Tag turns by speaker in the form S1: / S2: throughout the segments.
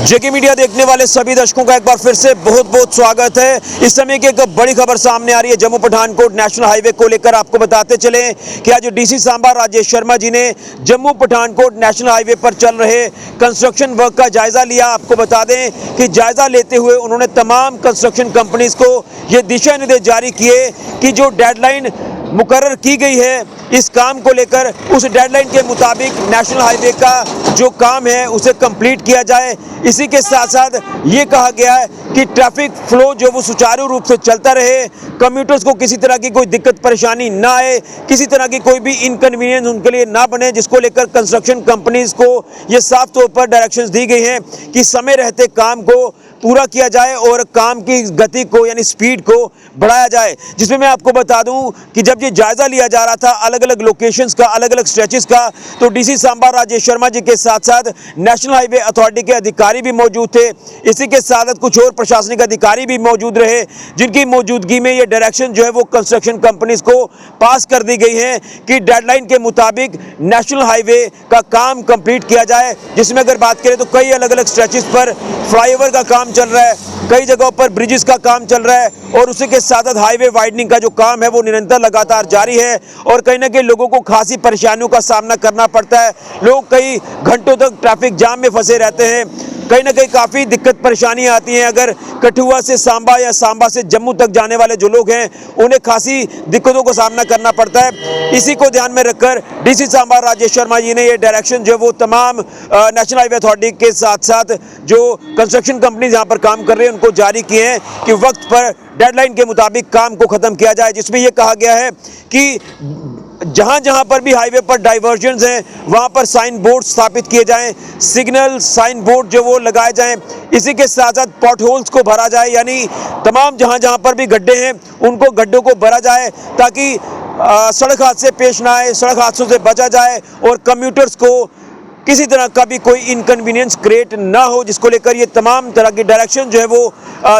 S1: जेके media देखने वाले सभी दर्शकों का एक बार फिर से बहुत बहुत स्वागत है। इस समय की एक बड़ी खबर सामने आ रही है जम्मू पठानकोट नेशनल हाईवे को लेकर। आपको बताते चले कि आज डीसी सांबा राजेश शर्मा जी ने जम्मू पठानकोट नेशनल हाईवे पर चल रहे कंस्ट्रक्शन वर्क का जायजा लिया। आपको बता दें कि जायजा लेते हुए उन्होंने तमाम कंस्ट्रक्शन कंपनीज को ये दिशा निर्देश जारी किए कि जो डेडलाइन मुकर्रर की गई है इस काम को लेकर, उस डेडलाइन के मुताबिक नेशनल हाईवे का जो काम है उसे कंप्लीट किया जाए। इसी के साथ साथ ये कहा गया है कि ट्रैफिक फ्लो जो वो सुचारू रूप से चलता रहे, कम्यूटर्स को किसी तरह की कोई दिक्कत परेशानी ना आए, किसी तरह की कोई भी इनकन्वीनियंस उनके लिए ना बने, जिसको लेकर कंस्ट्रक्शन कंपनीज को ये साफ तौर पर डायरेक्शंस दी गई हैं कि समय रहते काम को पूरा किया जाए और काम की गति को यानी स्पीड को बढ़ाया जाए। जिसमें मैं आपको बता दूं कि जब ये जायजा लिया जा रहा था अलग अलग लोकेशंस का, अलग अलग स्ट्रेचेस का, तो डीसी सांबा राजेश शर्मा जी के साथ साथ नेशनल हाईवे अथॉरिटी के अधिकारी भी मौजूद थे। इसी के साथ कुछ और प्रशासनिक अधिकारी भी मौजूद रहे, जिनकी मौजूदगी में ये डायरेक्शन जो है वो कंस्ट्रक्शन कंपनीज को पास कर दी गई है कि डेडलाइन के मुताबिक नेशनल हाईवे का काम कंप्लीट किया जाए। जिसमें अगर बात करें तो कई अलग अलग स्ट्रेचेस पर फ्लाईओवर का काम चल रहा है, कई जगहों पर ब्रिजेस का काम चल रहा है और उसी के साथ साथ हाईवे वाइडनिंग का जो काम है वो निरंतर लगातार जारी है। और कहीं ना कहीं लोगों को खासी परेशानियों का सामना करना पड़ता है। लोग कई घंटों तक ट्रैफिक जाम में फंसे रहते हैं, कहीं ना कहीं काफ़ी दिक्कत परेशानियां आती हैं। अगर कठुआ से सांबा या सांबा से जम्मू तक जाने वाले जो लोग हैं उन्हें खासी दिक्कतों का सामना करना पड़ता है। इसी को ध्यान में रखकर डीसी सांबा राजेश शर्मा जी ने ये डायरेक्शन जो है वो तमाम नेशनल हाईवे अथॉरिटी के साथ साथ जो कंस्ट्रक्शन कंपनी यहाँ पर काम कर रही है उनको जारी किए हैं कि वक्त पर डेडलाइन के मुताबिक काम को ख़त्म किया जाए। जिसमें यह कहा गया है कि जहाँ जहाँ पर भी हाईवे पर डाइवर्जन्स हैं वहाँ पर साइन बोर्ड स्थापित किए जाएं, सिग्नल साइन बोर्ड जो वो लगाए जाएं। इसी के साथ साथ पॉट होल्स को भरा जाए, यानी तमाम जहाँ जहाँ पर भी गड्ढे हैं उनको गड्ढों को भरा जाए ताकि सड़क हादसे पेश ना आए, सड़क हादसों से बचा जाए और कम्यूटर्स को किसी तरह का भी कोई इनकन्वीनियंस क्रिएट ना हो, जिसको लेकर ये तमाम तरह की डायरेक्शन जो है वो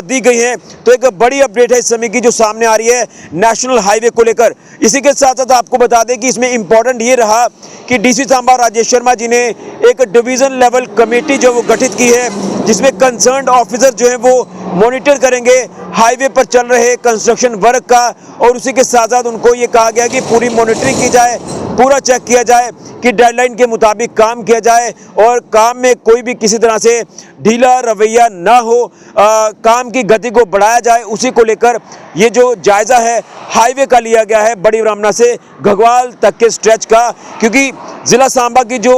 S1: दी गई है। तो एक बड़ी अपडेट है इस समय की जो सामने आ रही है नेशनल हाईवे को लेकर। इसी के साथ साथ आपको बता दें कि इसमें इम्पोर्टेंट ये रहा कि डीसी सांबा राजेश शर्मा जी ने एक डिवीज़न लेवल कमेटी जो वो गठित की है, जिसमें कंसर्न्ड ऑफिसर जो है वो मॉनिटर करेंगे हाईवे पर चल रहे कंस्ट्रक्शन वर्क का। और उसी के साथ साथ उनको ये कहा गया कि पूरी मॉनिटरिंग की जाए, पूरा चेक किया जाए कि डेडलाइन के मुताबिक काम किया जाए और काम में कोई भी किसी तरह से ढीला रवैया ना हो, काम की गति को बढ़ाया जाए। उसी को लेकर ये जो जायज़ा है हाईवे का लिया गया है बड़ी ब्राह्मणा से घगवाल तक के स्ट्रेच का, क्योंकि ज़िला सांबा की जो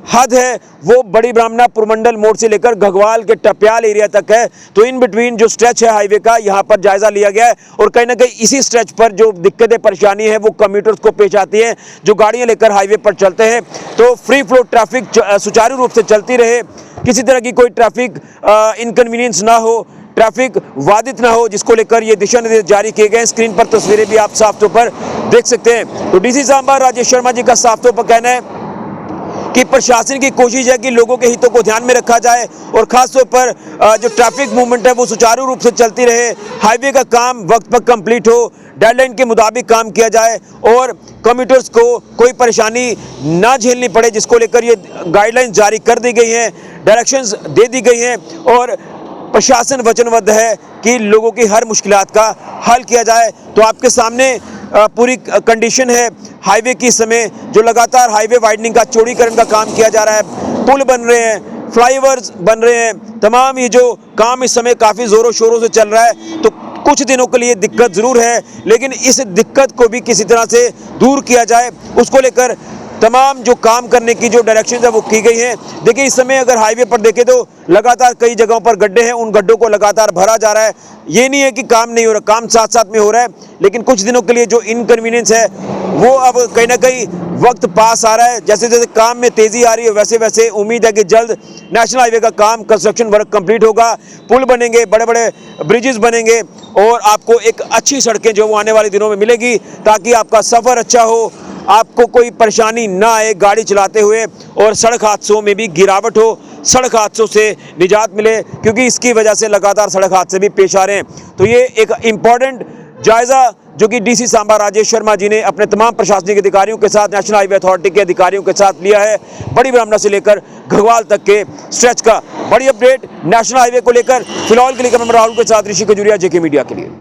S1: हद है वो बड़ी ब्राह्मणा पुरमंडल मोड़ से लेकर घगवाल के टप्याल एरिया तक है। तो इन बिटवीन जो स्ट्रेच है हाईवे का यहाँ पर जायज़ा लिया गया है और कहीं ना कहीं इसी स्ट्रेच पर जो दिक्कतें परेशानी है वो कम्यूटर्स को पेश आती है जो गाड़ियाँ लेकर हाईवे पर चलते हैं। तो फ्री फ्लो ट्रैफिक सुचारू रूप से चलती रहे, किसी तरह की कोई ट्रैफिक इनकन्वीनियंस ना हो, ट्रैफिक बाधित ना हो, जिसको लेकर ये दिशा निर्देश जारी किए गए। स्क्रीन पर तस्वीरें भी आप साफ तौर पर देख सकते हैं। तो डीसी सांबा राजेश शर्मा जी का साफ तौर पर कहना है कि प्रशासन की कोशिश है कि लोगों के हितों को ध्यान में रखा जाए और खासतौर पर जो ट्रैफिक मूवमेंट है वो सुचारू रूप से चलती रहे, हाईवे का काम वक्त पर कंप्लीट हो, डेडलाइन के मुताबिक काम किया जाए और कम्यूटर्स को कोई परेशानी ना झेलनी पड़े, जिसको लेकर ये गाइडलाइंस जारी कर दी गई हैं, डायरेक्शंस दे दी गई हैं और प्रशासन वचनबद्ध है कि लोगों की हर मुश्किलात का हल किया जाए। तो आपके सामने पूरी कंडीशन है हाईवे की, समय जो लगातार हाईवे वाइडनिंग का चौड़ीकरण का काम किया जा रहा है, पुल बन रहे हैं, फ्लाईओवर्स बन रहे हैं, तमाम ये जो काम इस समय काफ़ी ज़ोरों शोरों से चल रहा है। तो कुछ दिनों के लिए दिक्कत ज़रूर है, लेकिन इस दिक्कत को भी किसी तरह से दूर किया जाए, उसको लेकर तमाम जो काम करने की जो डायरेक्शन है वो की गई हैं। देखिए इस समय अगर हाईवे पर देखें तो लगातार कई जगहों पर गड्ढे हैं, उन गड्ढों को लगातार भरा जा रहा है। ये नहीं है कि काम नहीं हो रहा, काम साथ साथ में हो रहा है, लेकिन कुछ दिनों के लिए जो इनकन्वीनियंस है वो अब कहीं ना कहीं वक्त पास आ रहा है। जैसे जैसे काम में तेज़ी आ रही है वैसे वैसे उम्मीद है कि जल्द नेशनल हाईवे का काम कंस्ट्रक्शन वर्क कंप्लीट होगा, पुल बनेंगे, बड़े बड़े ब्रिजेस बनेंगे और आपको एक अच्छी सड़कें जो वो आने वाले दिनों में मिलेगी ताकि आपका सफ़र अच्छा हो, आपको कोई परेशानी ना आए गाड़ी चलाते हुए और सड़क हादसों में भी गिरावट हो, सड़क हादसों से निजात मिले, क्योंकि इसकी वजह से लगातार सड़क हादसे भी पेश आ रहे हैं। तो ये एक इम्पॉर्टेंट जायजा जो कि डीसी सांबा राजेश शर्मा जी ने अपने तमाम प्रशासनिक अधिकारियों के साथ, नेशनल हाईवे अथॉरिटी के अधिकारियों के साथ लिया है। बड़ी ब्राह्मणा से लेकर घगवाल तक के स्ट्रेच का बड़ी अपडेट नेशनल हाईवे को लेकर। फिलहाल के लिए मैं राहुल के साथ ऋषि खजूरिया, जेके मीडिया के लिए।